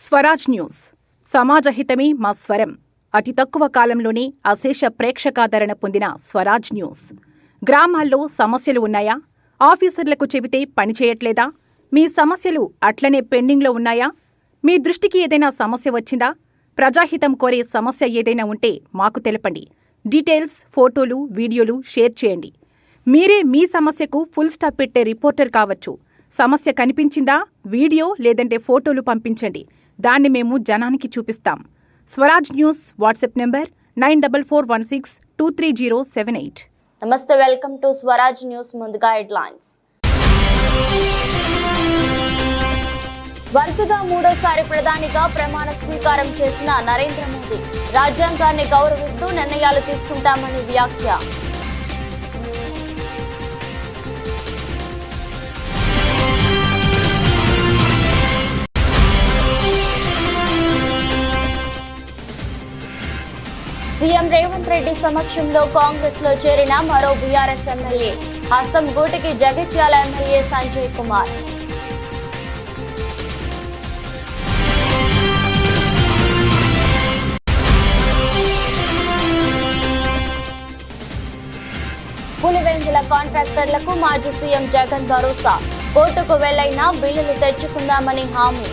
Swaraj news సమాజహితమే మా స్వరం. అతి తక్కువ కాలంలోనే అశేష ప్రేక్షకాదరణ పొందిన స్వరాజ్ న్యూస్. గ్రామాల్లో సమస్యలు ఉన్నాయా? ఆఫీసర్లకు చెబితే పనిచేయట్లేదా? మీ సమస్యలు అట్లనే పెండింగ్లో ఉన్నాయా? మీ దృష్టికి ఏదైనా సమస్య వచ్చిందా? ప్రజాహితం కోరే సమస్య ఏదైనా ఉంటే మాకు తెలపండి. డీటెయిల్స్, ఫోటోలు, వీడియోలు షేర్ చేయండి. మీరే మీ సమస్యకు ఫుల్ స్టాప్ పెట్టే రిపోర్టర్ కావచ్చు. సమస్య కనిపించిందా? వీడియో లేదంటే ఫోటోలు పంపించండి. దాన్ని మేము జనానికి చూపిస్తాం. Swaraj news WhatsApp number 9416230788. నమస్తే, వెల్కమ్ టు స్వరాజ్ న్యూస్. ముందుగా హెడ్లైన్స్. వరుసగా మూడోసారి ప్రధానిగా ప్రమాణ స్వీకారం చేసిన నరేంద్ర మోదీ రాజ్యాంగాన్ని గౌరవిస్తూ నిర్ణయాలు తీసుకుంటామని వ్యాఖ్య. సీఎం రేవంత్ రెడ్డి సమక్షంలో కాంగ్రెస్ లో చేరిన మరో బీఆర్ఎస్ ఎమ్మెల్యే. హస్తం గూటికి జగిత్యాల ఎమ్మెల్యే సంజయ్ కుమార్. పులివెందుల కాంట్రాక్టర్లకు మాజీ సీఎం జగన్ భరోసా. కోర్టుకు వెళ్లైనా బిల్లులు తెచ్చుకుందామని హామీ.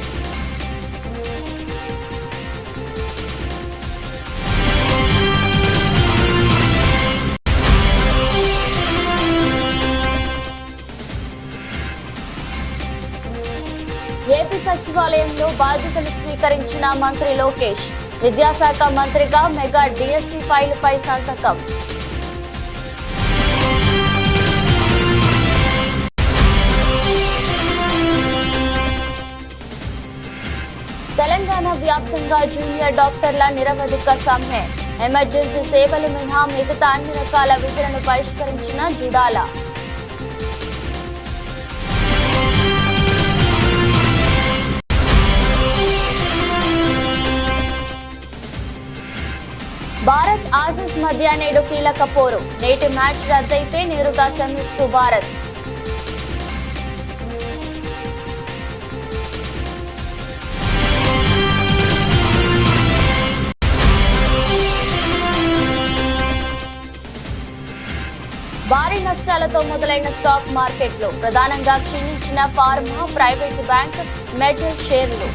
ఏపీ సచివాలయంలో బాధ్యతలు స్వీకరించిన మంత్రి లోకేష్. విద్యాశాఖ మంత్రిగా మెగా డిఎస్సి ఫైలుపై సంతకం. తెలంగాణ వ్యాప్తంగా జూనియర్ డాక్టర్ల నిరవధిక సమ్మె. ఎమర్జెన్సీ సేవలు మినహా మిగతా అన్ని రకాల విధులను బహిష్కరించిన జుడాల. భారత్ ఆసీస్ మధ్య నేడు కీలక పోరు. నేటి మ్యాచ్ రద్దయితే నేరుగా సెమీస్ కు భారత్. భారీ నష్టాలతో మొదలైన స్టాక్ మార్కెట్లు. ప్రధానంగా క్షీణించిన ఫార్మా, ప్రైవేట్ బ్యాంక్, మెటల్ షేర్లు.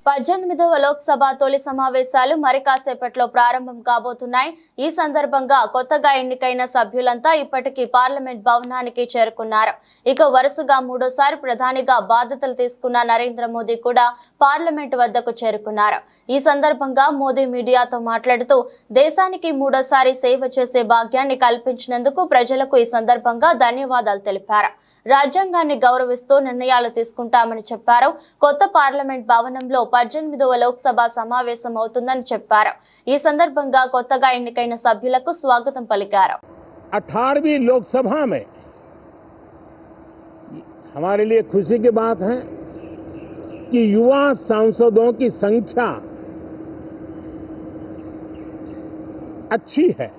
పద్దెనిమిదవ లోక్సభ తొలి సమావేశాలు మరి కాసేపట్లో ప్రారంభం కాబోతున్నాయి. ఈ సందర్భంగా కొత్తగా ఎన్నికైన సభ్యులంతా ఇప్పటికీ పార్లమెంట్ భవనానికి చేరుకున్నారు. ఇక వరుసగా మూడోసారి ప్రధానిగా బాధ్యతలు తీసుకున్న నరేంద్ర మోదీ కూడా పార్లమెంట్ వద్దకు చేరుకున్నారు. ఈ సందర్భంగా మోదీ మీడియాతో మాట్లాడుతూ దేశానికి మూడోసారి సేవ చేసే భాగ్యాన్ని కల్పించినందుకు ప్రజలకు ఈ సందర్భంగా ధన్యవాదాలు తెలిపారు. రాజ్యాంగాన్ని గౌరవిస్తూ నిర్ణయాలు తీసుకుంటామని చెప్పారు. కొత్త పార్లమెంట్ భవనంలో 18వ లోక్సభ సమావేశం అవుతుందని చెప్పారు. ఈ సందర్భంగా కొత్తగా ఎన్నికైన సభ్యులకు స్వాగతం పలికారు. 18वीं लोकसभा में हमारे लिए खुशी की बात है कि युवा सांसदों की संख्या अच्छी है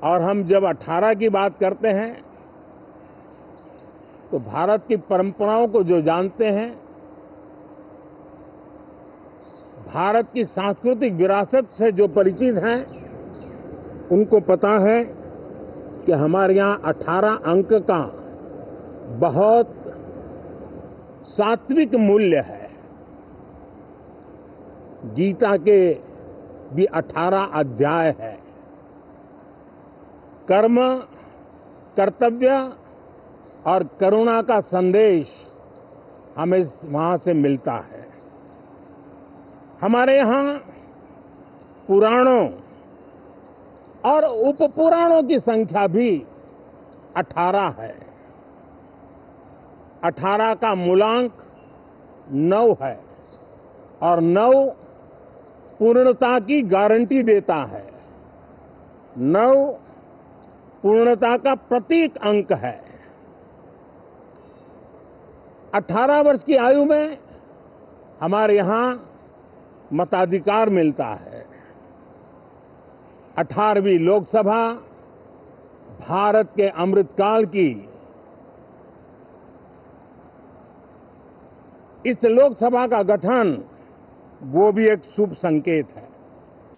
और हम जब 18 की बात करते हैं तो भारत की परंपराओं को जो जानते हैं, भारत की सांस्कृतिक विरासत से जो परिचित हैं, उनको पता है कि हमारे यहाँ 18 अंक का बहुत सात्विक मूल्य है. गीता के भी 18 अध्याय है. कर्म, कर्तव्य और करुणा का संदेश हमें वहां से मिलता है. हमारे यहाँ पुराणों और उपपुराणों की संख्या भी 18 है. 18 का मूलांक 9 है और 9 पूर्णता की गारंटी देता है. 9 पूर्णता का प्रतीक अंक है. 18 वर्ष की आयु में हमारे यहाँ मताधिकार मिलता है। 18वीं लोकसभा भारत के अमृतकाल की इस लोकसभा का गठन वो भी एक शुभ संकेत है।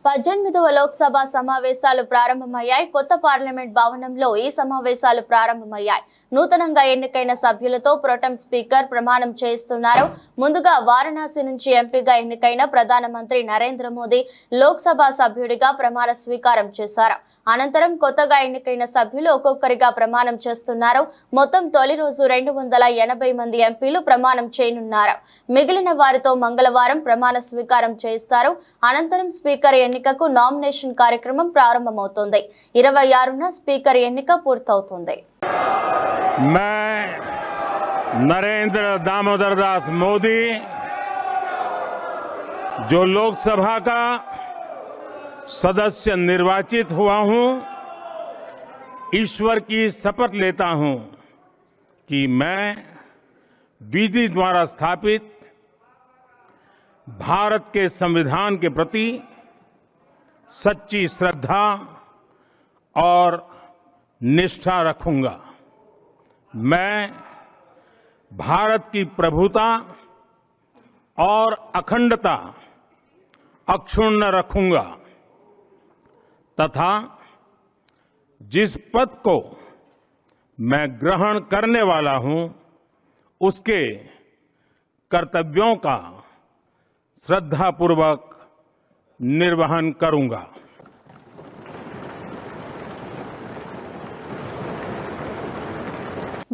18వ లోక్సభ సమావేశాలు ప్రారంభమయ్యాయి. కొత్త పార్లమెంట్ భవనంలో ఈ సమావేశాలు ప్రారంభమయ్యాయి. నూతనంగా ఎన్నికైన సభ్యులతో ప్రోటెం స్పీకర్ ప్రమాణం చేయిస్తున్నారు. ముందుగా వారణాసి నుంచి ఎంపీగా ఎన్నికైన ప్రధానమంత్రి నరేంద్ర మోదీ లోక్సభ సభ్యుడిగా ప్రమాణ స్వీకారం చేశారు. అనంతరం కొత్తగా ఎన్నికైన సభ్యులు ఒక్కొక్కరిగా ప్రమాణం చేస్తున్నారు. మొత్తం తొలి రోజు 280 మంది ఎంపీలు ప్రమాణం చేయనున్నారు. మిగిలిన వారితో మంగళవారం ప్రమాణ స్వీకారం చేయిస్తారు. అనంతరం స్పీకర్ ఎన్నికకు నామినేషన్ కార్యక్రమం ప్రారంభమవుతుంది. 26న స్పీకర్ ఎన్నిక పూర్తవుతుంది. मैं नरेंद्र दामोदर दास मोदी जो लोकसभा का सदस्य निर्वाचित हुआ हूं, ईश्वर की शपथ लेता हूं कि मैं विधि द्वारा स्थापित भारत के संविधान के प्रति सच्ची श्रद्धा और निष्ठा रखूंगा। मैं भारत की प्रभुता और अखंडता अक्षुण्ण रखूंगा तथा जिस पद को मैं ग्रहण करने वाला हूं उसके कर्तव्यों का श्रद्धापूर्वक निर्वहन करूंगा।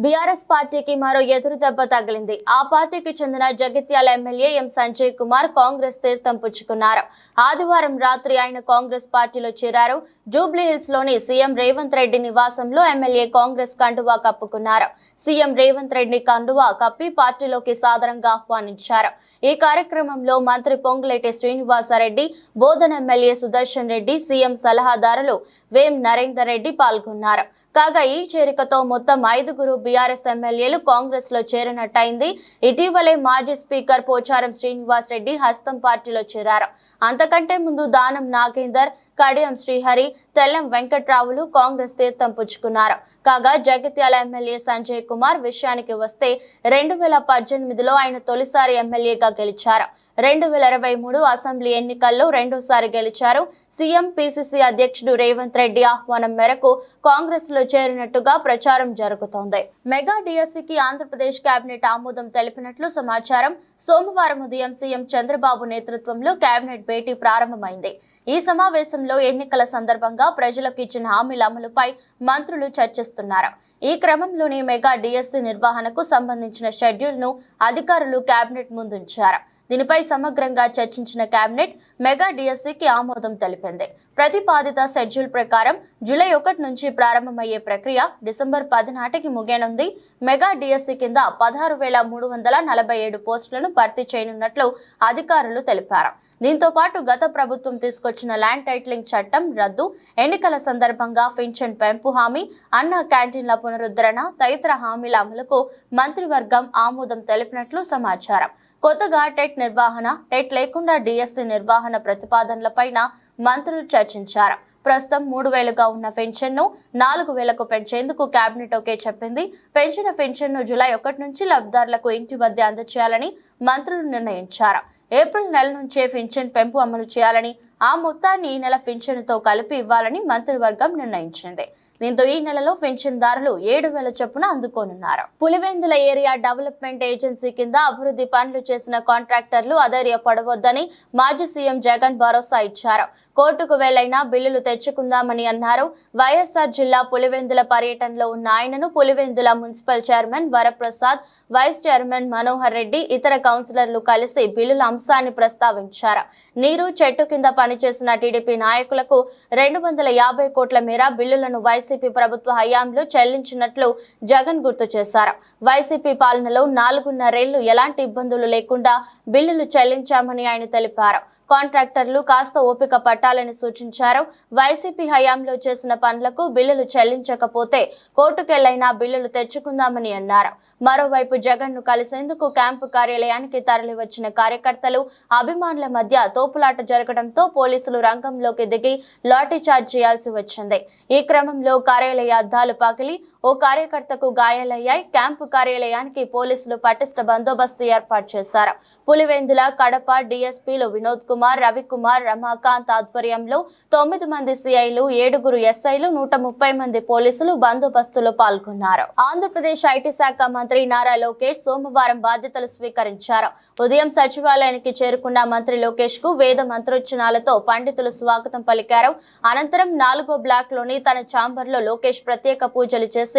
బీఆర్ఎస్ పార్టీకి మరో ఎదురు దెబ్బ తగిలింది. ఆ పార్టీకి చెందిన జగిత్యాల ఎమ్మెల్యే ఎం సంజయ్ కుమార్ కాంగ్రెస్ తీర్థం పుచ్చుకున్నారు. ఆదివారం రాత్రి ఆయన కాంగ్రెస్ పార్టీలో చేరారు. జూబ్లీహిల్స్ లోని సీఎం రేవంత్ రెడ్డి నివాసంలో ఎమ్మెల్యే కాంగ్రెస్ కండువా కప్పుకున్నారు. సీఎం రేవంత్ రెడ్డి కండువా కప్పి పార్టీలోకి సాదరంగా ఆహ్వానించారు. ఈ కార్యక్రమంలో మంత్రి పొంగులేటి శ్రీనివాసరెడ్డి, బోధన ఎమ్మెల్యే సుదర్శన్ రెడ్డి, సీఎం సలహాదారులు వేం నరేందర్ రెడ్డి పాల్గొన్నారు. కాగా ఈ చేరికతో మొత్తం 5గురు బీఆర్ఎస్ ఎమ్మెల్యేలు కాంగ్రెస్ లో చేరినట్టయింది. ఇటీవలే మాజీ స్పీకర్ పోచారం శ్రీనివాస్ రెడ్డి హస్తం పార్టీలో చేరారు. అంతకంటే ముందు దానం నాగేందర్, కడియం శ్రీహరి, తెల్లం వెంకట్రావులు కాంగ్రెస్ తీర్థం పుచ్చుకున్నారు. కాగా జగిత్యాల ఎమ్మెల్యే సంజయ్ కుమార్ విషయానికి వస్తే 2018లో ఆయన తొలిసారి ఎమ్మెల్యేగా గెలిచారు. 2023 అసెంబ్లీ ఎన్నికల్లో రెండోసారి గెలిచారు. సీఎం పీసీసీ అధ్యక్షుడు రేవంత్ రెడ్డి ఆహ్వానం మేరకు కాంగ్రెస్ లో చేరినట్టుగా ప్రచారం జరుగుతోంది. మెగా డిఎస్సీకి ఆంధ్రప్రదేశ్ కేబినెట్ ఆమోదం తెలిపినట్లు సమాచారం. సోమవారం ఉదయం సీఎం చంద్రబాబు నేతృత్వంలో కేబినెట్ భేటీ ప్రారంభమైంది. ఈ సమావేశంలో ఎన్నికల సందర్భంగా ప్రజలకు ఇచ్చిన హామీల అమలుపై మంత్రులు చర్చిస్తున్నారు. ఈ క్రమంలోనే మెగా డిఎస్సీ నిర్వహణకు సంబంధించిన షెడ్యూల్ ను అధికారులు కేబినెట్ ముందుంచారు. దీనిపై సమగ్రంగా చర్చించిన కేబినెట్ మెగా డిఎస్సీకి ఆమోదం తెలిపింది. ప్రతిపాదిత షెడ్యూల్ ప్రకారం జూలై 1 నుంచి ప్రారంభమయ్యే ప్రక్రియ డిసెంబర్ 10 నాటికి ముగియనుంది. మెగా డిఎస్సీ కింద 16,347 పోస్టులను భర్తీ చేయనున్నట్లు అధికారులు తెలిపారు. దీంతో పాటు గత ప్రభుత్వం తీసుకొచ్చిన ల్యాండ్ టైటిలింగ్ చట్టం రద్దు, ఎన్నికల సందర్భంగా పింఛన్ పెంపు హామీ, అన్న క్యాంటీన్ల పునరుద్ధరణ తదితర హామీల అమలుకు మంత్రివర్గం ఆమోదం తెలిపినట్లు సమాచారం. కొత్తగా టెట్ నిర్వహణ, టెట్ లేకుండా డిఎస్సీ నిర్వహణ ప్రతిపాదనలపైన మంత్రులు చర్చించారు. ప్రస్తుతం 3,000గా ఉన్న పెన్షన్ను 4,000కు పెంచేందుకు కేబినెట్ ఓకే చెప్పింది. పెంచిన పెన్షన్ను జూలై 1 నుంచి లబ్ధిదారులకు ఇంటి వద్ద అందజేయాలని మంత్రులు నిర్ణయించారు. ఏప్రిల్ నెల నుంచే పెన్షన్ పెంపు అమలు చేయాలని, ఆ మొత్తాన్ని ఈ నెల పెన్షన్తో కలిపి ఇవ్వాలని మంత్రివర్గం నిర్ణయించింది. దీంతో ఈ నెలలో పెన్షన్దారులు 7,000 చొప్పున అందుకోనున్నారు. పులివెందుల ఏరియా డెవలప్మెంట్ ఏజెన్సీ కింద అభివృద్ధి పనులు చేసిన కాంట్రాక్టర్లు అధైర్యపడవద్దని మాజీ సీఎం జగన్ భరోసా ఇచ్చారు. కోర్టుకు వెళ్లైనా బిల్లులు తెచ్చుకుందామని అన్నారు. వైఎస్ఆర్ జిల్లా పులివెందుల పర్యటనలో ఉన్న ఆయనను Pulivendula municipal chairman Varaprasad, vice chairman Manohar Reddy, ఇతర కౌన్సిలర్లు కలిసి బిల్లుల అంశాన్ని ప్రస్తావించారు. నీరు చెట్టు కింద పనిచేసిన టీడీపీ నాయకులకు 250 కోట్ల మేర బిల్లులను వైసీపీ ప్రభుత్వ హయాంలో చెల్లించినట్లు జగన్ గుర్తు చేశారు. వైసీపీ పాలనలో 4.5 ఏళ్లు ఎలాంటి ఇబ్బందులు లేకుండా బిల్లులు చెల్లించామని ఆయన తెలిపారు. కాంట్రాక్టర్లు కాస్త ఓపిక పట్టాలని సూచించారు. వైసీపీ హయాంలో చేసిన పనులకు బిల్లులు చెల్లించకపోతే కోర్టుకెళ్లైనా బిల్లులు తెచ్చుకుందామని అన్నారు. మరోవైపు జగన్ ను కలిసేందుకు క్యాంపు కార్యాలయానికి తరలివచ్చిన కార్యకర్తలు, అభిమానుల మధ్య తోపులాట జరగడంతో పోలీసులు రంగంలోకి దిగి లాఠీ చార్జ్ చేయాల్సి వచ్చింది. ఈ క్రమంలో కార్యాలయ అద్దాలు పగిలి ఓ కార్యకర్తకు గాయాలయ్యాయి. క్యాంపు కార్యాలయానికి పోలీసులు పటిష్ట బందోబస్తు ఏర్పాటు చేశారు. పులివెందుల, కడప డీఎస్పీలు వినోద్ కుమార్, రవికుమార్, రమాకాంత్ ఆధ్వర్యంలో 9 మంది సిఐలు, 7 ఎస్ఐలు, 130 మంది పోలీసులు బందోబస్తులో పాల్గొన్నారు. ఆంధ్రప్రదేశ్ ఐటీ శాఖ మంత్రి నారా లోకేష్ సోమవారం బాధ్యతలు స్వీకరించారు. ఉదయం సచివాలయానికి చేరుకున్న మంత్రి లోకేష్ కు వేద మంత్రోచ్చరణలతో పండితులు స్వాగతం పలికారు. అనంతరం 4వ బ్లాక్ లోని తన ఛాంబర్ లో లోకేష్ ప్రత్యేక పూజలు చేసి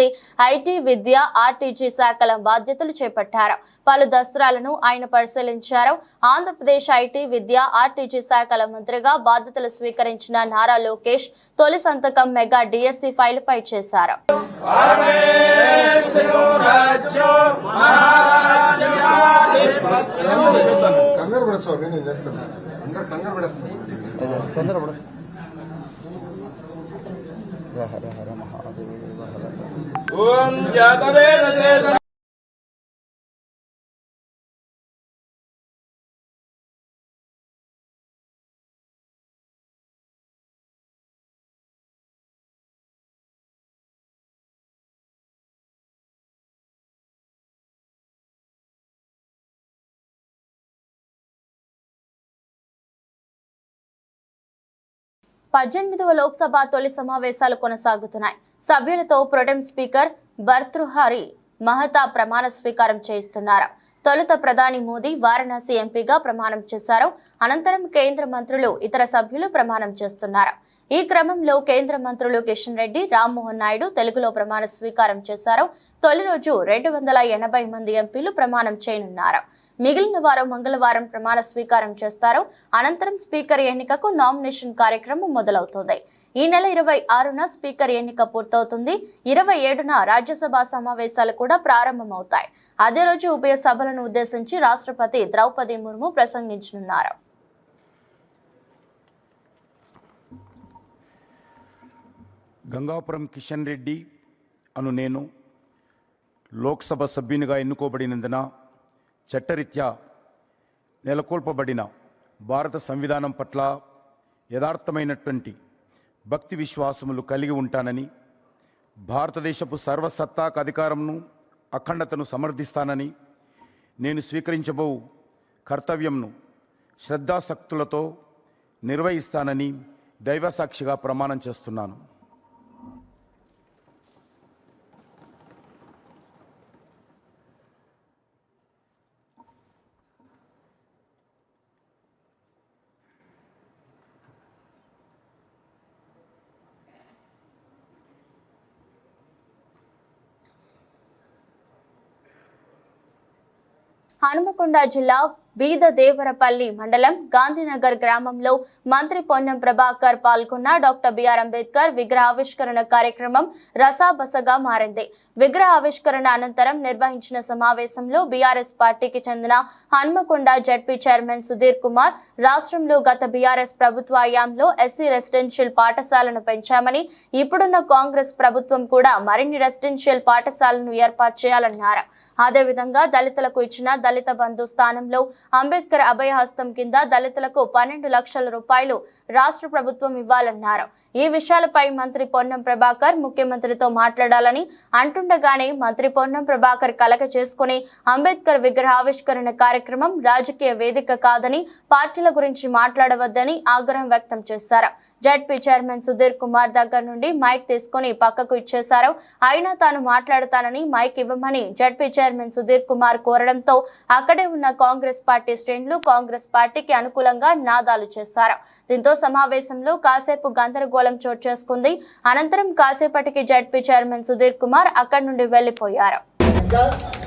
ఐటీ, విద్య, ఆర్టీజీ శాఖల బాధ్యతలు చేపట్టారు. పలు దస్త్రాలను ఆయన పరిశీలించారు. ఆంధ్రప్రదేశ్ ఐటీ, విద్య, ఆర్టీజీ శాఖల మంత్రిగా బాధ్యతలు స్వీకరించిన నారా లోకేష్ తొలి సంతకం మెగా డిఎస్సి ఫైలుపై చేశారు. ఓం జాతవేద పద్దెనిమిదవ లోక్సభ తొలి సమావేశాలు కొనసాగుతున్నాయి. సభ్యులతో ప్రొటెం స్పీకర్ భర్తృహరి మహతా ప్రమాణ స్వీకారం చేయిస్తున్నారు. తొలుత ప్రధాని మోదీ వారణాసి ఎంపీగా ప్రమాణం చేశారు. అనంతరం కేంద్ర మంత్రులు, ఇతర సభ్యులు ప్రమాణం చేస్తున్నారు. ఈ క్రమంలో కేంద్ర మంత్రులు కిషన్ రెడ్డి, రామ్మోహన్ నాయుడు తెలుగులో ప్రమాణ స్వీకారం చేశారు. తొలి రోజు 280 మంది ఎంపీలు ప్రమాణం చేయనున్నారు. మిగిలిన వారు మంగళవారం ప్రమాణ స్వీకారం చేస్తారు. అనంతరం స్పీకర్ ఎన్నికకు నామినేషన్ కార్యక్రమం మొదలవుతుంది. ఈ నెల 26న స్పీకర్ ఎన్నిక పూర్తవుతుంది. 27న రాజ్యసభ సమావేశాలు కూడా ప్రారంభమవుతాయి. అదే రోజు ఉభయ సభలను ఉద్దేశించి రాష్ట్రపతి ద్రౌపది ముర్ము ప్రసంగించనున్నారు. గంగాపురం కిషన్ రెడ్డి అను నేను లోక్సభ సభ్యునిగా ఎన్నుకోబడినందున చట్టరీత్యా నెలకొల్పబడిన భారత సంవిధానం పట్ల యథార్థమైనటువంటి భక్తి విశ్వాసములు కలిగి ఉంటానని, భారతదేశపు సర్వసత్తాక అధికారంను, అఖండతను సమర్థిస్తానని, నేను స్వీకరించబో కర్తవ్యంను శ్రద్ధాశక్తులతో నిర్వహిస్తానని దైవసాక్షిగా ప్రమాణం చేస్తున్నాను. హనుమకొండ జిల్లా బీదదేవరపల్లి మండలం గాంధీనగర్ గ్రామంలో మంత్రి పొన్నం ప్రభాకర్ పాల్గొన్న డాక్టర్ బిఆర్ అంబేద్కర్ విగ్రహావిష్కరణ కార్యక్రమం రసాబసగా మారింది. విగ్రహావిష్కరణ అనంతరం నిర్వహించిన సమావేశంలో బీఆర్ఎస్ పార్టీకి చెందిన హనుమకొండ జడ్పీ చైర్మన్ సుధీర్ కుమార్ రాష్ట్రంలో గత బీఆర్ఎస్ ప్రభుత్వ హయాంలో ఎస్సీ రెసిడెన్షియల్ పాఠశాలను పెంచామని, ఇప్పుడున్న కాంగ్రెస్ ప్రభుత్వం కూడా మరిన్ని రెసిడెన్షియల్ పాఠశాలను ఏర్పాటు చేయాలన్నారు. అదేవిధంగా దళితులకు ఇచ్చిన దళిత బంధు స్థానంలో అంబేద్కర్ అభయహస్తం కింద దళితులకు 12 లక్షల రూపాయలు రాష్ట్ర ప్రభుత్వం ఇవ్వాలన్నారు. ఈ విషయాలపై మంత్రి పొన్నం ప్రభాకర్ ముఖ్యమంత్రితో మాట్లాడాలని అంటుండగానే మంత్రి పొన్నం ప్రభాకర్ కలక చేసుకుని అంబేద్కర్ విగ్రహావిష్కరణ కార్యక్రమం రాజకీయ వేదిక కాదని, పార్టీల గురించి మాట్లాడవద్దని ఆగ్రహం వ్యక్తం చేశారు. జడ్పీ చైర్మన్ సుధీర్ కుమార్ దగ్గర నుండి మైక్ తీసుకుని పక్కకు ఇచ్చేశారు. అయినా తాను మాట్లాడతానని మైక్ ఇవ్వమని జడ్పీ చైర్మన్ సుధీర్ కుమార్ కోరడంతో అక్కడే ఉన్న కాంగ్రెస్ పార్టీ శ్రేణులు కాంగ్రెస్ పార్టీకి అనుకూలంగా నినాదాలు చేశారు. దీంతో సమావేశంలో కాసేపు గందరగోళం చోటు చేసుకుంది. అనంతరం కాసేపటికి జడ్పీ చైర్మన్ సుధీర్ కుమార్ అక్కడి నుండి వెళ్లిపోయారు.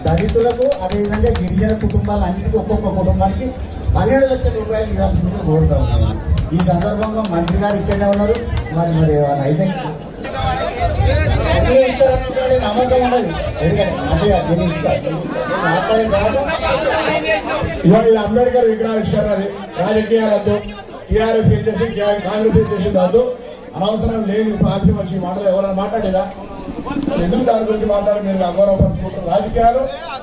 దళితులకు అదేవిధంగా గిరిజన కుటుంబాలన్నిటికీ ఒక్కొక్క కుటుంబానికి 12 లక్షల రూపాయలు ఇవ్వాల్సిందిగా కోరుతా ఉన్నాను. ఈ సందర్భంగా మంత్రి గారు ఇక్కడే ఉన్నారు. మరి వాళ్ళ అయితే అన్ని ఇస్తారనుకోండి నమ్మకం ఉండదు. ఎందుకంటే అంటే నేను ఇస్తాను మాట్లాడే కాదు. ఇవాళ ఇది అంబేద్కర్ విగ్రహావిష్కరణ, అది రాజకీయాలతో టీఆర్ఎస్ ఏం చేసి కాంగ్రెస్ ఏం చేసింది వద్దు. అనవసరం లేని ప్రాంతం వచ్చి మాటలు ఎవరైనా మాట్లాడేదా? ఎందుకు దాని గురించి మాట్లాడి మీరు అగౌరవపరుచుకుంటారు? రాజకీయాలు,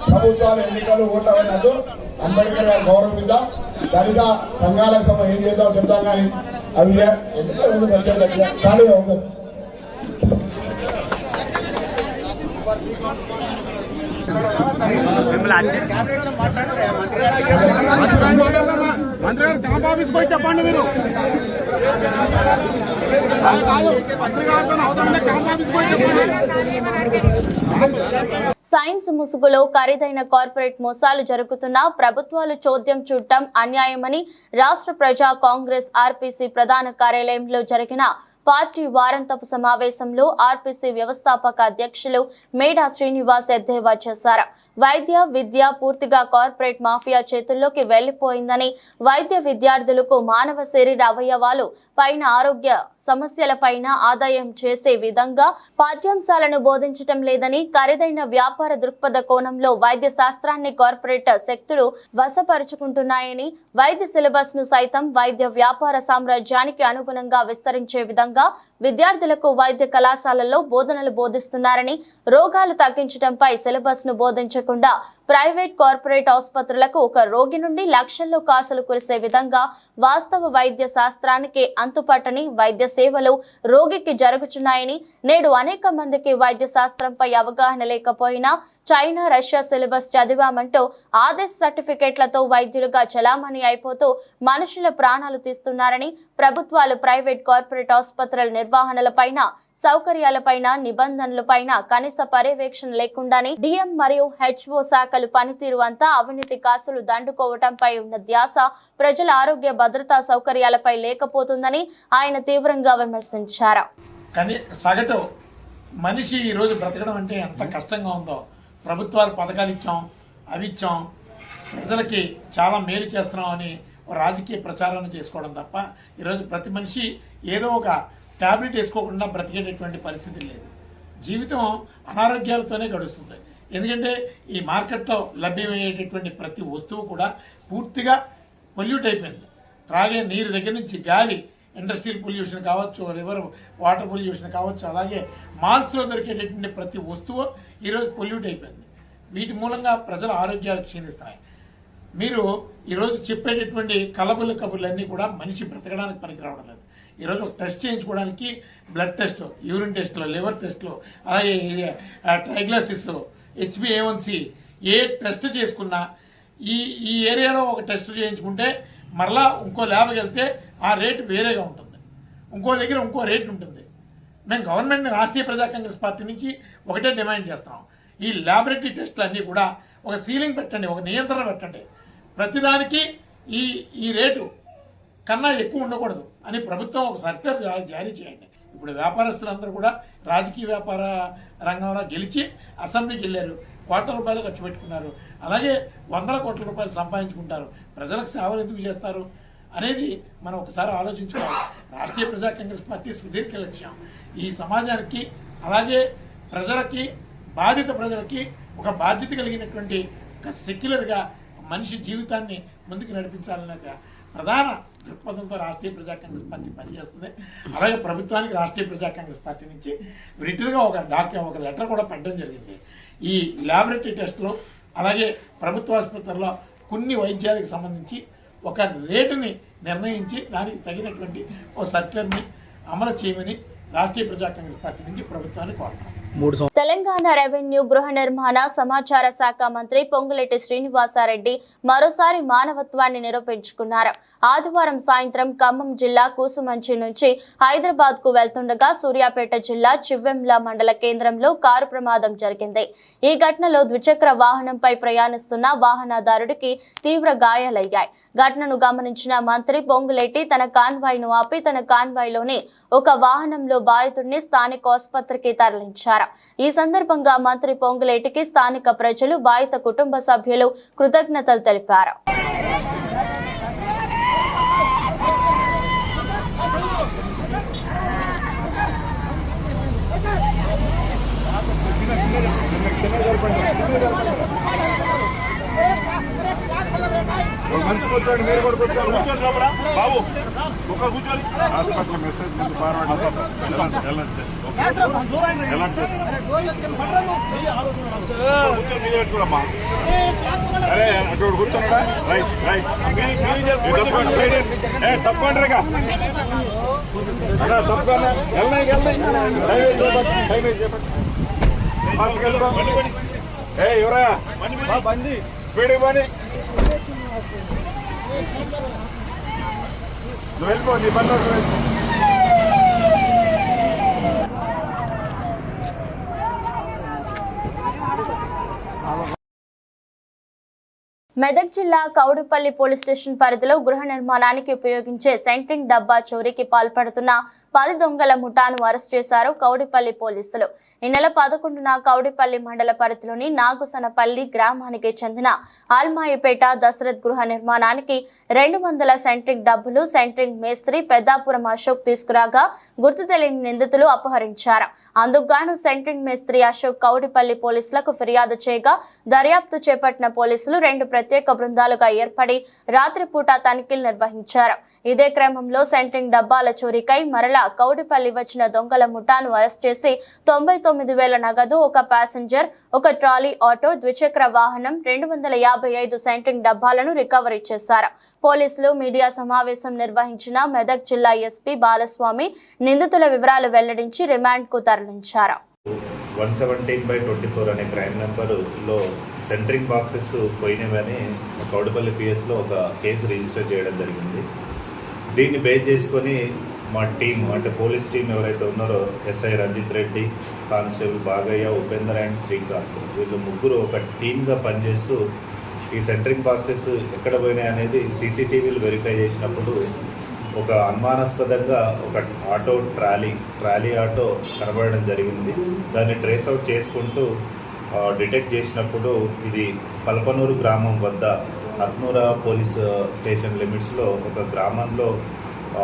ప్రభుత్వాలు, ఎన్నికలు, ఓట్లు అవన్నద్దు. అంబేద్కర్ గారు గౌరవిద్దాం. దళిత సంఘాలకు ఏం చేద్దాం చెప్తాం. కానీ అవి ఎందుకు పంచాయతీ ఖాళీగా ఉండదు. మంత్రి గారు క్యాంప్ ఆఫీస్కి పోయి చెప్పండి. మీరు మంత్రి గారితో అవుతుంటే క్యాంప్ ఆఫీస్కి పోయి చెప్పండి. సైన్స్ ముసుగులో ఖరీదైన కార్పొరేట్ మోసాలు జరుగుతున్నా ప్రభుత్వాలు చోద్యం చూడటం అన్యాయమని రాష్ట్ర ప్రజా కాంగ్రెస్ ఆర్పీసీ ప్రధాన కార్యాలయంలో జరిగిన పార్టీ వారాంతపు సమావేశంలో ఆర్పీసీ వ్యవస్థాపక అధ్యక్షులు మేడా శ్రీనివాస్ ఎద్దేవా చేశారు. వైద్య విద్య పూర్తిగా కార్పొరేట్ మాఫియా చేతుల్లోకి వెళ్లిపోయిందని, వైద్య విద్యార్థులకు మానవ శరీర అవయవాలు పైన ఆరోగ్య సమస్యలపైన ఆదాయం చేసే విధంగా పాఠ్యాంశాలను బోధించటం లేదని, ఖరీదైన వ్యాపార దృక్పథ కోణంలో వైద్య శాస్త్రాన్ని కార్పొరేట్ శక్తులు వశపరుచుకుంటున్నాయని, వైద్య సిలబస్ ను సైతం వైద్య వ్యాపార సామ్రాజ్యానికి అనుగుణంగా విస్తరించే విధంగా విద్యార్థులకు వైద్య కళాశాలల్లో బోధనలు బోధిస్తున్నారని, రోగాలు తగ్గించడంపై సిలబస్ ను బోధించకుండా ప్రైవేట్ కార్పొరేట్ ఆసుపత్రులకు ఒక రోగి నుండి లక్షల్లో కాసులు కురిసే విధంగా వాస్తవ వైద్య శాస్త్రానికి అంతుపట్టని వైద్య సేవలు రోగికి జరుగుతున్నాయని, నేడు అనేక మందికి వైద్య శాస్త్రంపై అవగాహన లేకపోయినా చైనా, రష్యా సిలబస్ చదివామంటూ ఆదేశ సర్టిఫికెట్లతో వైద్యులుగా చలామణి అయిపోతూ మనుషుల ప్రాణాలు తీస్తున్నారని, ప్రభుత్వాలు ప్రైవేట్ కార్పొరేట్ ఆసుపత్రుల నిర్వహణలపైన, సౌకర్యాలపైన, నిబంధనలపైన కనీస పర్యవేక్షణ లేకుండానే డిఎం మరియు హెచ్ఓ శాఖలు పనితీరు అంతా అవినీతి కాసులు దండుకోవటంపై ఉన్న ధ్యాస ప్రజల ఆరోగ్య భద్రతా సౌకర్యాలపై లేకపోతుందని ఆయన తీవ్రంగా విమర్శించారు. కానీ సగటు మనిషి ఈరోజు బ్రతకడం అంటే ఎంత కష్టంగా ఉందో, ప్రభుత్వాలు పథకాలు ఇచ్చాం, అవి ఇచ్చాం, ప్రజలకి చాలా మేలు చేస్తున్నాం అని రాజకీయ ప్రచారాన్ని చేసుకోవడం తప్ప ఈరోజు ప్రతి మనిషి ఏదో ఒక ట్యాబ్లెట్ వేసుకోకుండా బ్రతికేటటువంటి పరిస్థితి లేదు. జీవితం అనారోగ్యాలతోనే గడుస్తుంది. ఎందుకంటే ఈ మార్కెట్లో లభ్యమయ్యేటటువంటి ప్రతి వస్తువు కూడా పూర్తిగా పొల్యూట్ అయిపోయింది. త్రాగే నీరు దగ్గర నుంచి గాలి, ఇండస్ట్రియల్ పొల్యూషన్ కావచ్చు, రివర్ వాటర్ పొల్యూషన్ కావచ్చు, అలాగే మాల్స్లో దొరికేటటువంటి ప్రతి వస్తువు ఈరోజు పొల్యూట్ అయిపోయింది. వీటి మూలంగా ప్రజల ఆరోగ్యాలు క్షీణిస్తున్నాయి. మీరు ఈరోజు చెప్పేటటువంటి కలబుల కబుర్లన్నీ కూడా మనిషి బ్రతకడానికి పనికి రావడం లేదు. ఈరోజు ఒక టెస్ట్ చేయించుకోవడానికి బ్లడ్ టెస్ట్, యూరిన్ టెస్ట్లో, లివర్ టెస్ట్లో, అలాగే ట్రైగ్లైసిస్, HbA1c ఏ టెస్ట్ చేసుకున్నా ఈ ఏరియాలో ఒక టెస్ట్ చేయించుకుంటే మరలా ఇంకో ల్యాబ్కి వెళ్తే ఆ రేటు వేరేగా ఉంటుంది, ఇంకో దగ్గర ఇంకో రేటు ఉంటుంది. మేము గవర్నమెంట్ని, రాష్ట్రీయ ప్రజా కాంగ్రెస్ పార్టీ నుంచి ఒకటే డిమాండ్ చేస్తున్నాం. ఈ ల్యాబొరేటరీ టెస్టులు అన్నీ కూడా ఒక సీలింగ్ పెట్టండి, ఒక నియంత్రణ పెట్టండి. ప్రతిదానికి ఈ రేటు కన్నా ఎక్కువ ఉండకూడదు అని ప్రభుత్వం ఒక సర్క్యులర్ జారీ చేయండి. ఇప్పుడు వ్యాపారస్తులందరూ కూడా రాజకీయ వ్యాపార రంగంలో గెలిచి అసెంబ్లీకి వెళ్ళారు, కోట్ల రూపాయలు ఖర్చు పెట్టుకున్నారు, అలాగే వందల కోట్ల రూపాయలు సంపాదించుకుంటారు. ప్రజలకు సేవలు ఎందుకు చేస్తారు అనేది మనం ఒకసారి ఆలోచించుకోవాలి. రాష్ట్రీయ ప్రజా కాంగ్రెస్ పార్టీ సుదీర్ఘ లక్ష్యం ఈ సమాజానికి, అలాగే ప్రజలకి, బాధిత ప్రజలకి ఒక బాధ్యత కలిగినటువంటి ఒక సెక్యులర్గా మనిషి జీవితాన్ని ముందుకు నడిపించాలనే ప్రధాన దృక్పథంతో రాష్ట్రీయ ప్రజా కాంగ్రెస్ పార్టీ పనిచేస్తుంది. అలాగే ప్రభుత్వానికి రాష్ట్రీయ ప్రజా కాంగ్రెస్ పార్టీ నుంచి రిటర్న్గా ఒక లెటర్ కూడా పెట్టడం జరిగింది. ఈ ల్యాబొరేటరీ టెస్టులు, అలాగే ప్రభుత్వ ఆసుపత్రుల్లో కొన్ని వైద్యాలకు సంబంధించి ఒక రేటుని నిర్ణయించి దానికి తగినటువంటి ఒక సర్క్యులర్ని అమలు చేయమని రాష్ట్రీయ ప్రజా కాంగ్రెస్ పార్టీ నుంచి ప్రభుత్వాన్ని కోరుతున్నాం. తెలంగాణ రెవెన్యూ, గృహ నిర్మాణ, సమాచార శాఖ మంత్రి పొంగులేటి శ్రీనివాసారెడ్డి మరోసారి మానవత్వాన్ని నిరూపించుకున్నారు. ఆదివారం సాయంత్రం ఖమ్మం జిల్లా కూసుమంచి నుంచి హైదరాబాద్ కు వెళ్తుండగా సూర్యాపేట జిల్లా చివ్వెంల మండల కేంద్రంలో కారు ప్రమాదం జరిగింది. ఈ ఘటనలో ద్విచక్ర వాహనంపై ప్రయాణిస్తున్న వాహనదారుడికి తీవ్ర గాయాలయ్యాయి. ఘటనను గమనించిన మంత్రి పొంగులేటి తన కాన్వాయ్ను ఆపి తన కాన్వాయ్లోని ఒక వాహనంలో బాధితుడిని స్థానిక ఆసుపత్రికి తరలించారు. ఈ సందర్భంగా మంత్రి పొంగులేటికి స్థానిక ప్రజలు, బాధిత కుటుంబ సభ్యులు కృతజ్ఞతలు తెలిపారు. మంచి కూర్చోండి, మీరు కూడా కూర్చోండి. కూర్చోండి లోపల బాబు, ఒక కూర్చోండి. హాస్పిటల్ మెసేజ్ ముందు ఫార్వర్డ్ మీద పెట్టుకోమ్మా. అరే అటు కూర్చోండి. రైట్ రైట్ తప్పండి రేగా తప్పకుండా ఎవరా బండి స్పీడ్ బండి నువ్వు వెళ్ళిపో, నీ పని వెళ్ళిపో. మెదక్ జిల్లా కౌడిపల్లి పోలీస్ స్టేషన్ పరిధిలో గృహ నిర్మాణానికి ఉపయోగించే సెంట్రింగ్ డబ్బా చోరీకి పాల్పడుతున్న 10 దొంగల ముఠాను అరెస్ట్ చేశారు కౌడిపల్లి పోలీసులు. ఈ నెల 11న కౌడిపల్లి మండల పరిధిలోని నాగుసనపల్లి గ్రామానికి చెందిన ఆల్మాయిపేట దశరథ్ గృహ నిర్మాణానికి 200 సెంట్రింగ్ డబ్బులు సెంట్రింగ్ మేస్త్రి పెద్దాపురం అశోక్ తీసుకురాగా గుర్తు తెలియని నిందితులు అపహరించారు. అందుకుగాను సెంట్రింగ్ మేస్త్రి అశోక్ కౌడిపల్లి పోలీసులకు ఫిర్యాదు చేయగా దర్యాప్తు చేపట్టిన పోలీసులు 2 ప్రత్యేక బృందాలుగా ఏర్పడి రాత్రిపూట తనిఖీలు నిర్వహించారు. ఇదే క్రమంలో సెంట్రింగ్ డబ్బాల చోరీకై మరలా కౌడిపల్లి వచ్చిన దొంగల ముఠాను అరెస్ట్ చేసి 99,000 నగదు, ఒక ప్యాసింజర్, ఒక ట్రాలీ ఆటో, ద్విచక్ర వాహనం, 255 సెంట్రింగ్ డబ్బాలను రికవరీ చేశారు. పోలీసులు మీడియా సమావేశం నిర్వహించిన మెదక్ జిల్లా ఎస్పీ బాలస్వామి నిందితుల వివరాలు వెల్లడించి రిమాండ్ కు తరలించారు. 117/24 అనే క్రైమ్ నెంబర్లో సెంట్రింగ్ బాక్సెస్ పోయినవని కౌడిపల్లి పిఎస్లో ఒక కేసు రిజిస్టర్ చేయడం జరిగింది. దీన్ని బేస్ చేసుకొని మా టీం అంటే పోలీస్ టీం ఎవరైతే ఉన్నారో SI Ranjith Reddy, constable Bagaiah, Upender and Srikanth, వీళ్ళు ముగ్గురు ఒక టీమ్గా పనిచేస్తూ ఈ సెంట్రింగ్ బాక్సెస్ ఎక్కడ పోయినాయి అనేది సీసీటీవీలు వెరిఫై చేసినప్పుడు ఒక అనుమానాస్పదంగా ఒక ఆటో ట్రాలీ ఆటో కనబడడం జరిగింది. దాన్ని ట్రేస్ అవుట్ చేసుకుంటూ డిటెక్ట్ చేసినప్పుడు ఇది పల్పనూరు గ్రామం వద్ద అత్నూర పోలీస్ స్టేషన్ లిమిట్స్లో ఒక గ్రామంలో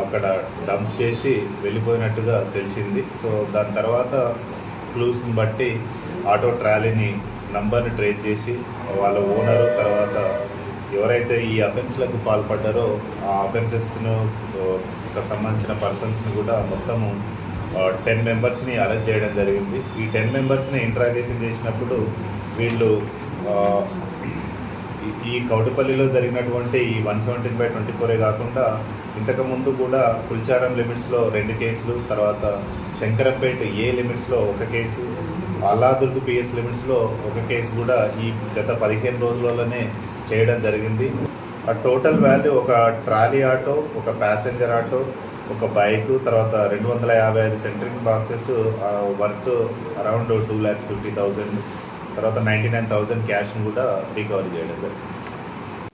అక్కడ డంప్ చేసి వెళ్ళిపోయినట్టుగా తెలిసింది. సో దాని తర్వాత క్లూస్ని బట్టి ఆటో ట్రాలీని నంబర్ని ట్రేస్ చేసి వాళ్ళ ఓనరు, తర్వాత ఎవరైతే ఈ అఫెన్స్లకు పాల్పడ్డారో ఆ అఫెన్సెస్ను సంబంధించిన పర్సన్స్ని కూడా మొత్తము 10 మెంబర్స్ని అరెస్ట్ చేయడం జరిగింది. ఈ 10 మెంబర్స్ని ఇంట్రాగేషన్ చేసినప్పుడు వీళ్ళు ఈ కౌడిపల్లిలో జరిగినటువంటి ఈ 117/24 కాకుండా ఇంతకుముందు కూడా కుల్చారం లిమిట్స్లో 2 కేసులు, తర్వాత శంకరంపేట ఏ లిమిట్స్లో 1 కేసు, అల్లాదుర్గ్ పిఎస్ లిమిట్స్లో 1 కేసు కూడా ఈ గత 15 రోజులలోనే చేయడం జరిగింది. ఆ టోటల్ వాల్యూ ఒక ట్రాలీ ఆటో, ఒక ప్యాసింజర్ ఆటో, ఒక బైక్, తర్వాత 255 సెంట్రింగ్ బాక్సెస్ వర్త్ అరౌండ్ 2,50,000, తర్వాత 99,000 క్యాష్ను కూడా రికవరీ చేయడం జరిగింది.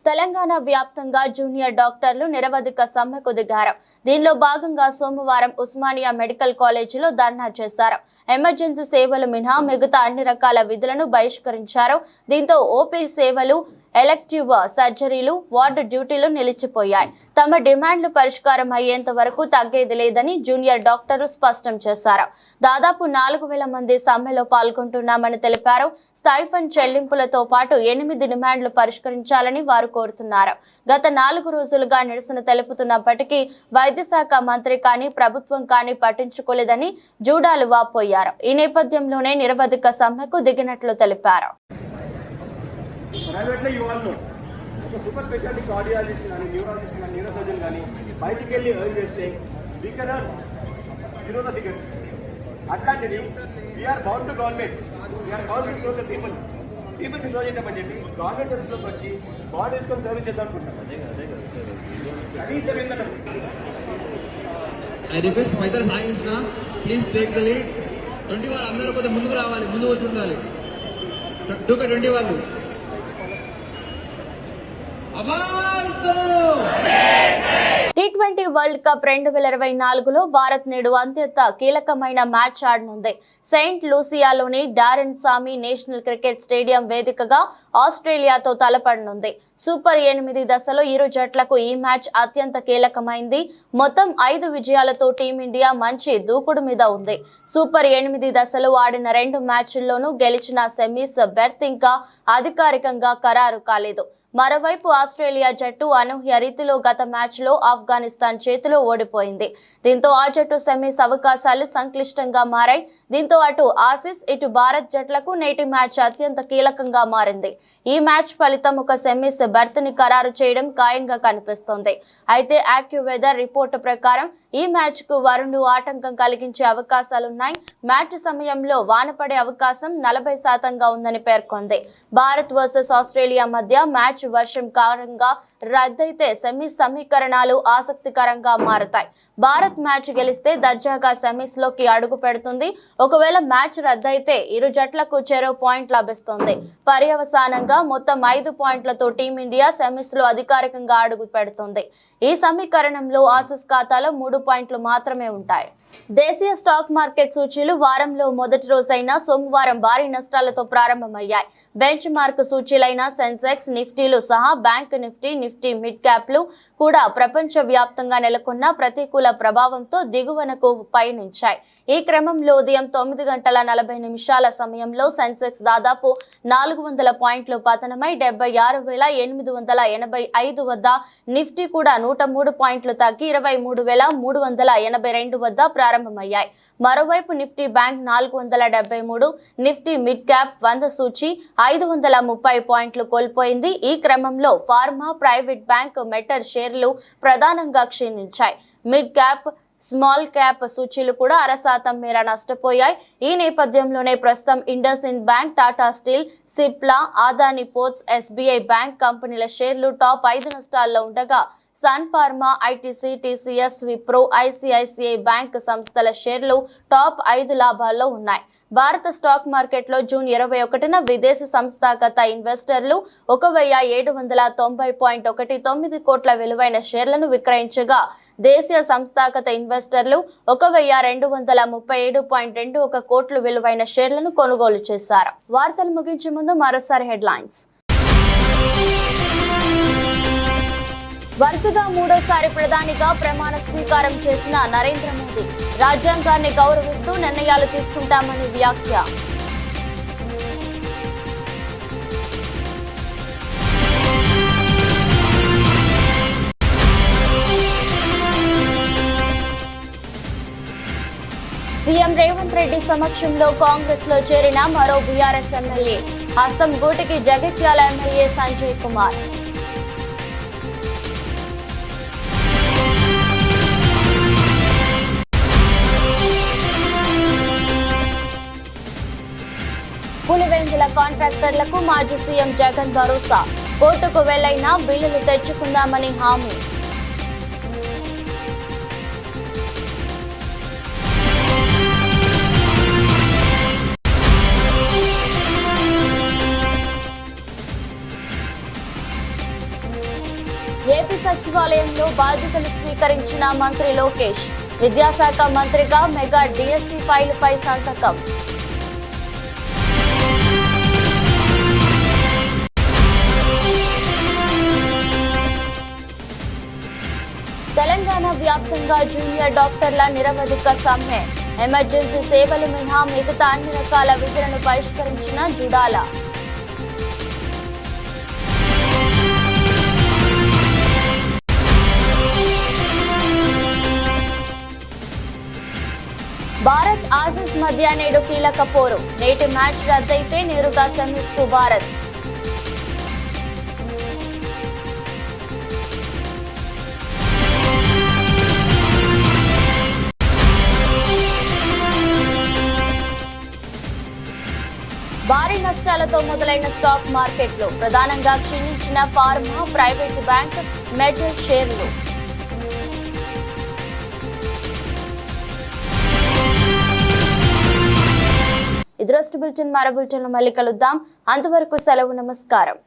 తెలంగాణ వ్యాప్తంగా జూనియర్ డాక్టర్లు నిరవధిక సమ్మెకు దిగారు. దీనిలో భాగంగా సోమవారం ఉస్మానియా మెడికల్ కాలేజీలో ధర్నా చేశారు. ఎమర్జెన్సీ సేవలు మినహా మిగతా అన్ని రకాల విధులను బహిష్కరించారు. దీంతో ఓపీ సేవలు, ఎలెక్టివ్ సర్జరీలు, వార్డు డ్యూటీలు నిలిచిపోయాయి. తమ డిమాండ్లు పరిష్కారం అయ్యేంత వరకు తగ్గేది లేదని జూనియర్ డాక్టర్లు స్పష్టం చేశారు. దాదాపు 4,000 మంది సమ్మెలో పాల్గొంటున్నామని తెలిపారు. స్టైఫండ్ చెల్లింపులతో పాటు 8 డిమాండ్లు పరిష్కరించాలని వారు కోరుతున్నారు. గత 4 రోజులుగా నిరసన తెలుపుతున్నప్పటికీ వైద్య శాఖ మంత్రి కానీ ప్రభుత్వం కానీ పట్టించుకోలేదని జూడాలు వాపోయారు. ఈ నేపథ్యంలోనే నిరవధిక సమ్మెకు దిగినట్లు తెలిపారు. ప్రైవేట్లో ఇవ్వాలి ఒక సూపర్ స్పెషాలిటీ కార్డియాలజిస్ట్ కానీ, న్యూరాలజిస్ట్ కానీ, న్యూరోసర్జన్ కానీ బయటికి వెళ్ళి ఎర్న్ చేస్తే we can earn the figures. అట్లాంటిది we are bound to government, we are bound to the పీపుల్కి సర్వ్ చేద్దామని చెప్పి గవర్నమెంట్ సర్వీస్లోకి వచ్చి బాడీ తీసుకొని సర్వీస్ చేద్దాం అనుకుంటాం. కనీసం ఏంటంటే I request Maithar Sai Krishna, please take the lead. 20 వాళ్ళు అందరూ కొద్దిగా ముందుకు రావాలి, ముందు వచ్చి ఉండాలి. 20 వాళ్ళు T20 వరల్డ్ కప్ 2024లో భారత్ నేడు అత్యంత కీలకమైన మ్యాచ్ ఆడనుంది. సెయింట్ లూసియాలోని డారెన్ సామి నేషనల్ క్రికెట్ స్టేడియం వేదికగా ఆస్ట్రేలియాతో తలపడనుంది. సూపర్ 8 దశలో ఇరు జట్లకు ఈ మ్యాచ్ అత్యంత కీలకమైంది. మొత్తం 5 విజయాలతో టీమిండియా మంచి దూకుడు మీద ఉంది. సూపర్ 8 దశలో ఆడిన 2 మ్యాచ్ల్లోనూ గెలిచిన సెమీస్ బెర్త్ ఇంకా అధికారికంగా ఖరారు కాలేదు. మరోవైపు ఆస్ట్రేలియా జట్టు అనూహ్య రీతిలో గత మ్యాచ్లో ఆఫ్ఘనిస్తాన్ చేతిలో ఓడిపోయింది. దీంతో ఆ జట్టు సెమీస్ అవకాశాలు సంక్లిష్టంగా మారాయి. దీంతో అటు ఆసీస్ ఇటు భారత్ జట్లకు నేటి మ్యాచ్ అత్యంత కీలకంగా మారింది. ఈ మ్యాచ్ ఫలితం ఒక సెమీస్ బెర్త్ ని ఖరారు చేయడం ఖాయంగా కనిపిస్తోంది. అయితే యాక్యువెదర్ రిపోర్టు ప్రకారం ఈ మ్యాచ్ కు వరుణుడు ఆటంకం కలిగించే అవకాశాలున్నాయి. మ్యాచ్ సమయంలో వాన పడే అవకాశం 40% ఉందని పేర్కొంది. భారత్ వర్సెస్ ఆస్ట్రేలియా మధ్య మ్యాచ్ వర్షం కారణంగా రద్దయితే సెమీస్ సమీకరణాలు ఆసక్తికరంగా మారతాయి. భారత్ మ్యాచ్ గెలిస్తే దర్జాగా సెమీస్ లోకి అడుగు పెడుతుంది. ఒకవేళ మ్యాచ్ రద్దయితే ఇరు జట్లకు చెరో పాయింట్ లభిస్తుంది. పర్యవసానంగా మొత్తం 5 పాయింట్లతో టీమిండియా సెమీస్ లో అధికారికంగా అడుగు పెడుతుంది. ఈ సమీకరణంలో ఆసీస్ ఖాతాలో 3 పాయింట్లు మాత్రమే ఉంటాయి. దేశీయ స్టాక్ మార్కెట్ సూచీలు వారంలో మొదటి రోజైన సోమవారం భారీ నష్టాలతో ప్రారంభమయ్యాయి. బెంచ్ మార్క్ సూచీలైన సెన్సెక్స్, నిఫ్టీలు సహా బ్యాంక్ నిఫ్టీ మిడ్ క్యాప్లు కూడా ప్రపంచ వ్యాప్తంగా నెలకొన్న ప్రతికూల ప్రభావంతో దిగువనకు పయనించాయి. ఈ క్రమంలో ఉదయం 9:40 సమయంలో సెన్సెక్స్ దాదాపు 400 పాయింట్లు పతనమై 76,885 వద్ద, నిఫ్టీ కూడా 103 పాయింట్లు తగ్గి 23,382 వద్ద ప్రారంభమయ్యాయి. మరోవైపు Nifty bank 473, Nifty mid cap 100 సూచీ 530 పాయింట్లు కోల్పోయింది. ఈ క్రమంలో ఫార్మా, ప్రైవేట్ బ్యాంక్, మెటర్ షేర్లు ప్రధానంగా క్షీణించాయి. మిడ్ క్యాప్, స్మాల్ క్యాప్ సూచీలు కూడా 0.5% మేర నష్టపోయాయి. ఈ నేపథ్యంలోనే ప్రస్తుతం IndusInd bank, Tata steel, Cipla, Adani ports, SBI bank కంపెనీల షేర్లు టాప్ 5 నష్టాల్లో ఉండగా సన్ ఫార్మా, ఐటీసీ, టీసీఎస్, విప్రో, ఐసీఐసీఐ బ్యాంక్ సంస్థల షేర్లు టాప్ 5 లాభాల్లో ఉన్నాయి. భారత స్టాక్ మార్కెట్లో జూన్ 21న విదేశీ సంస్థాగత ఇన్వెస్టర్లు 1,790.19 కోట్ల విలువైన షేర్లను విక్రయించగా, దేశీయ సంస్థాగత ఇన్వెస్టర్లు 1,237.21 కోట్ల విలువైన షేర్లను కొనుగోలు చేశారు. వార్తలు ముగించే ముందు మరోసారి హెడ్లైన్స్. వరుసగా 3వ ప్రధానిగా ప్రమాణ స్వీకారం చేసిన నరేంద్ర మోదీ రాజ్యాంగాన్ని గౌరవిస్తూ నిర్ణయాలు తీసుకుంటామని వ్యాఖ్య. సీఎం రేవంత్ రెడ్డి సమక్షంలో కాంగ్రెస్ లో చేరిన మరో బీఆర్ఎస్ ఎమ్మెల్యే. హస్తం గూటికి జగిత్యాల ఎమ్మెల్యే సంజయ్ కుమార్. పులివెందుల కాంట్రాక్టర్లకు మాజీ సీఎం జగన్ భరోసా. కోర్టుకు వెళ్లైనా బిల్లులు తెచ్చుకుందామని హామీ. ఏపీ సచివాలయంలో బాధ్యతలు స్వీకరించిన మంత్రి లోకేష్. విద్యాశాఖ మంత్రిగా మెగా డిఎస్సి ఫైలుపై సంతకం. తెలంగాణ వ్యాప్తంగా జూనియర్ డాక్టర్ల నిరవధిక సమ్మె. ఎమర్జెన్సీ సేవలు మినహా మిగతా అన్ని రకాల విధులను బహిష్కరించిన జుడాల. భారత్ ఆసీస్ మధ్య నేడు కీలక పోరు. నేటి మ్యాచ్ రద్దయితే నేరుగా సెమీస్ కు భారత్. భారీ నష్టాలతో మొదలైన స్టాక్ మార్కెట్లు. ప్రధానంగా క్షీణించిన ఫార్మా, ప్రైవేట్ బ్యాంక్, మెటల్ షేర్లు. ఇది రోజు బులెటిన్. మరో బులెటిన్లో మళ్ళీ కలుద్దాం. అంతవరకు సెలవు. నమస్కారం.